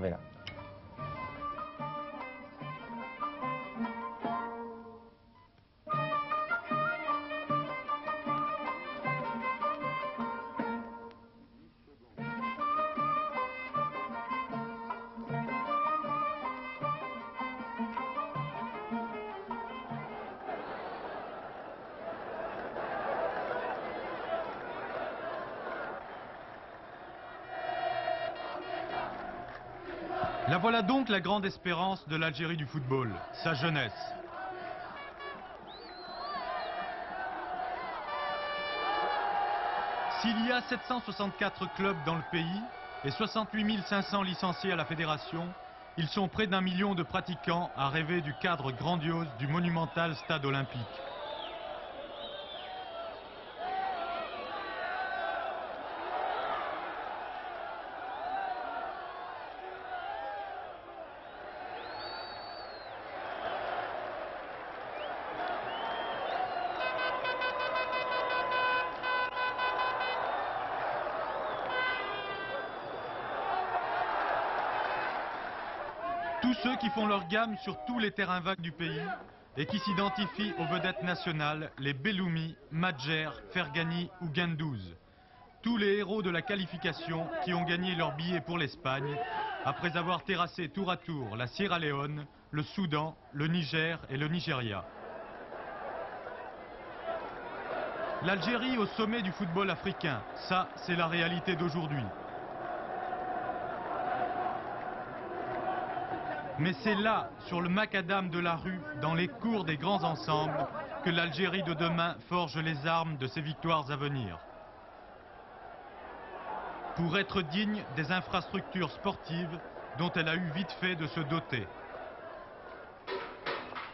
Voilà. La voilà donc la grande espérance de l'Algérie du football, sa jeunesse. S'il y a 764 clubs dans le pays et 68 500 licenciés à la fédération, ils sont près d'1 million de pratiquants à rêver du cadre grandiose du monumental stade olympique. Tous ceux qui font leur gamme sur tous les terrains vagues du pays et qui s'identifient aux vedettes nationales, les Belloumi, Madjer, Fergani ou Guendouz. Tous les héros de la qualification qui ont gagné leur billet pour l'Espagne après avoir terrassé tour à tour la Sierra Leone, le Soudan, le Niger et le Nigeria. L'Algérie au sommet du football africain, ça c'est la réalité d'aujourd'hui. Mais c'est là, sur le macadam de la rue, dans les cours des grands ensembles, que l'Algérie de demain forge les armes de ses victoires à venir. Pour être digne des infrastructures sportives dont elle a eu vite fait de se doter.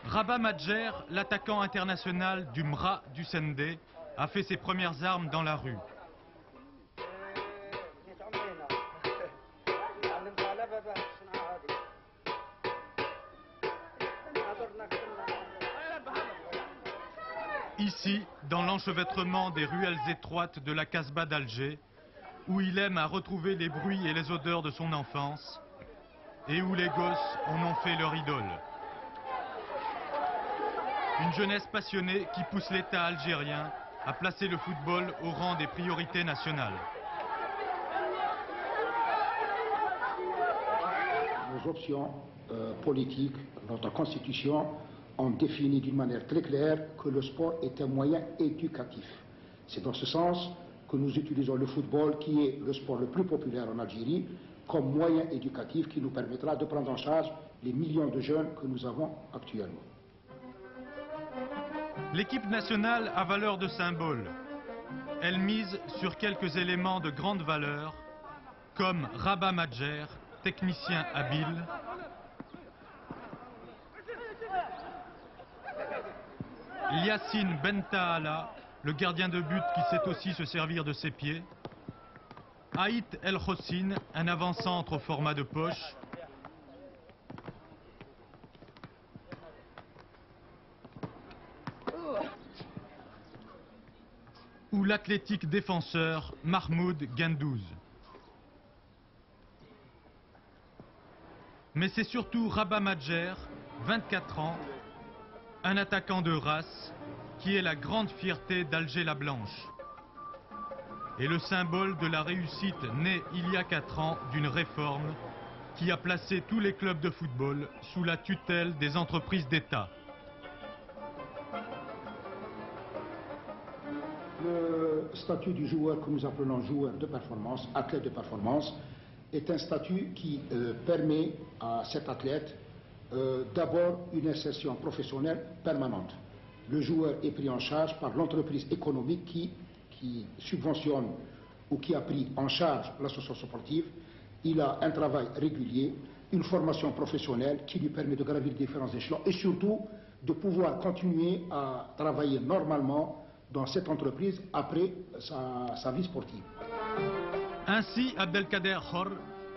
Rabah Madjer, l'attaquant international du MRA du Sendé, a fait ses premières armes dans la rue. Ici, dans l'enchevêtrement des ruelles étroites de la Casbah d'Alger, où il aime à retrouver les bruits et les odeurs de son enfance, et où les gosses en ont fait leur idole. Une jeunesse passionnée qui pousse l'État algérien à placer le football au rang des priorités nationales. Nos options politiques, notre constitution, ont défini d'une manière très claire que le sport est un moyen éducatif. C'est dans ce sens que nous utilisons le football, qui est le sport le plus populaire en Algérie, comme moyen éducatif qui nous permettra de prendre en charge les millions de jeunes que nous avons actuellement. L'équipe nationale a valeur de symbole. Elle mise sur quelques éléments de grande valeur, comme Rabah Madjer, technicien habile, Yassine Bentaala, le gardien de but qui sait aussi se servir de ses pieds, Haït El Hossine, un avant-centre au format de poche, ou l'athlétique défenseur Mahmoud Guendouz. Mais c'est surtout Rabah Madjer, 24 ans, un attaquant de race, qui est la grande fierté d'Alger la Blanche. Et le symbole de la réussite née il y a 4 ans d'une réforme qui a placé tous les clubs de football sous la tutelle des entreprises d'État. Le statut du joueur que nous appelons joueur de performance, athlète de performance, est un statut qui permet à cet athlète d'abord une insertion professionnelle permanente. Le joueur est pris en charge par l'entreprise économique qui subventionne ou qui a pris en charge l'association sportive. Il a un travail régulier, une formation professionnelle qui lui permet de gravir différents échelons et surtout de pouvoir continuer à travailler normalement dans cette entreprise après sa vie sportive. Ainsi, Abdelkader Hor,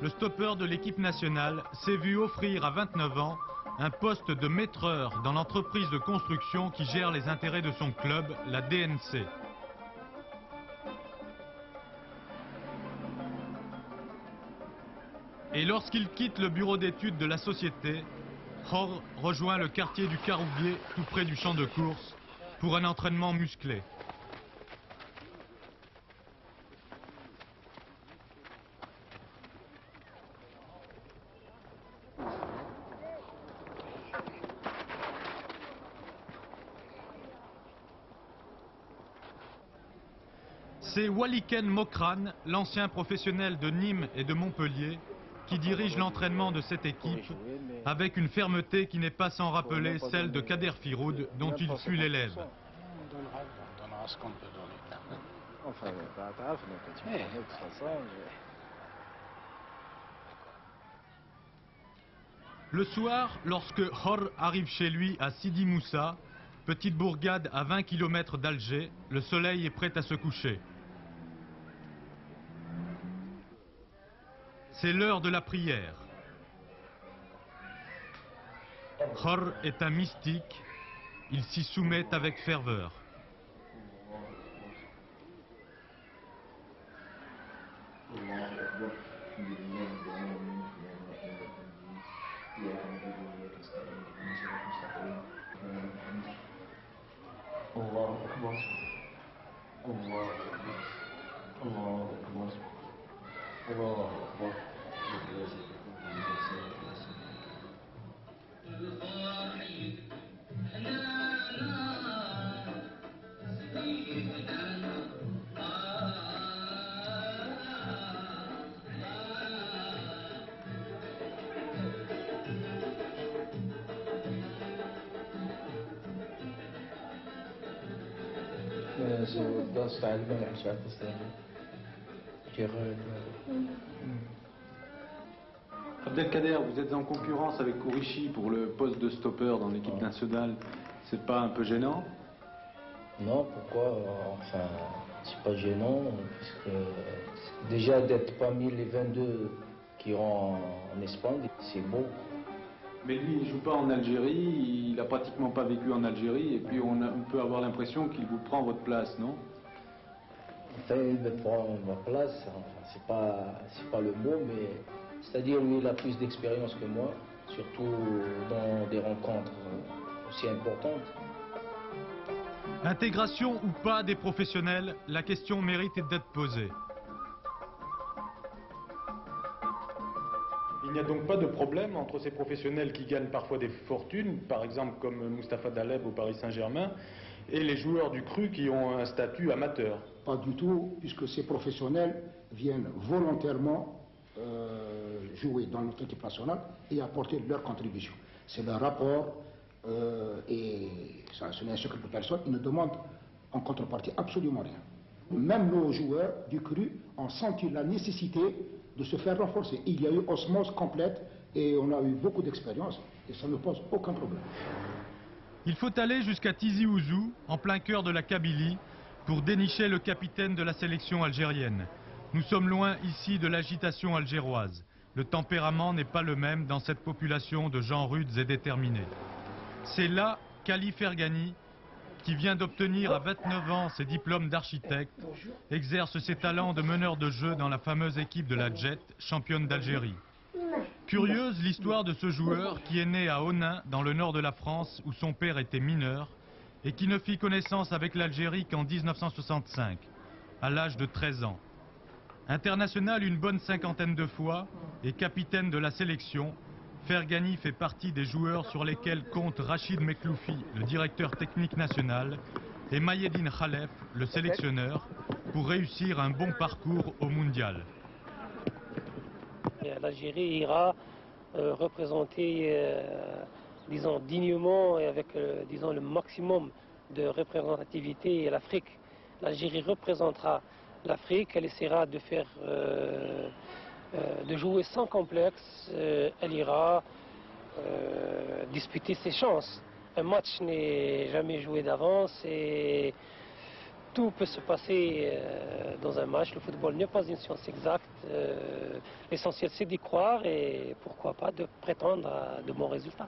le stoppeur de l'équipe nationale, s'est vu offrir à 29 ans un poste de maîtreur dans l'entreprise de construction qui gère les intérêts de son club, la DNC. Et lorsqu'il quitte le bureau d'études de la société, Hor rejoint le quartier du Caroubier, tout près du champ de course, pour un entraînement musclé. C'est Waliken Mokran, l'ancien professionnel de Nîmes et de Montpellier, qui dirige l'entraînement de cette équipe avec une fermeté qui n'est pas sans rappeler celle de Kader Firoud, dont il fut l'élève. On donnera ce qu'on peut donner. Enfin, de toute façon. Le soir, lorsque Hor arrive chez lui à Sidi Moussa, petite bourgade à 20 km d'Alger, le soleil est prêt à se coucher. C'est l'heure de la prière. Hor est un mystique, il s'y soumet avec ferveur. Abdelkader, vous êtes en concurrence avec Kourichi pour le poste de stopper dans l'équipe nationale. C'est pas un peu gênant? Non, pourquoi? Enfin, c'est pas gênant, puisque déjà d'être parmi les 22 qui iront en Espagne, c'est beau. Mais lui, il joue pas en Algérie, il a pratiquement pas vécu en Algérie, et puis on peut avoir l'impression qu'il vous prend votre place, non? Enfin, il me prend ma place, enfin, c'est pas le mot, mais c'est-à-dire lui, il a plus d'expérience que moi, surtout dans des rencontres aussi importantes. Intégration ou pas des professionnels, la question mérite d'être posée. Il n'y a donc pas de problème entre ces professionnels qui gagnent parfois des fortunes, par exemple comme Mustapha Daleb au Paris Saint-Germain, et les joueurs du cru qui ont un statut amateur. Pas du tout, puisque ces professionnels viennent volontairement jouer dans notre équipe nationale et apporter leur contribution. C'est leur rapport et ça, ce n'est un secret pour personne, ils ne demandent en contrepartie absolument rien. Même nos joueurs du cru ont senti la nécessité de se faire renforcer. Il y a eu osmose complète et on a eu beaucoup d'expérience et ça ne pose aucun problème. Il faut aller jusqu'à Tizi Ouzou, en plein cœur de la Kabylie, pour dénicher le capitaine de la sélection algérienne. Nous sommes loin ici de l'agitation algéroise. Le tempérament n'est pas le même dans cette population de gens rudes et déterminés. C'est là qu'Ali Fergani, qui vient d'obtenir à 29 ans ses diplômes d'architecte, exerce ses talents de meneur de jeu dans la fameuse équipe de la Jet, championne d'Algérie. Curieuse l'histoire de ce joueur qui est né à Onin, dans le nord de la France, où son père était mineur, et qui ne fit connaissance avec l'Algérie qu'en 1965, à l'âge de 13 ans. International une bonne cinquantaine de fois et capitaine de la sélection, Fergani fait partie des joueurs sur lesquels compte Rachid Mekloufi, le directeur technique national, et Mayedine Khalef, le sélectionneur, pour réussir un bon parcours au mondial. L'Algérie ira représenter, disons, dignement et avec, disons, le maximum de représentativité l'Afrique. L'Algérie représentera l'Afrique, elle essaiera de faire, de jouer sans complexe, elle ira disputer ses chances. Un match n'est jamais joué d'avance et tout peut se passer dans un match. Le football n'est pas une science exacte. L'essentiel, c'est d'y croire et pourquoi pas de prétendre à de bons résultats.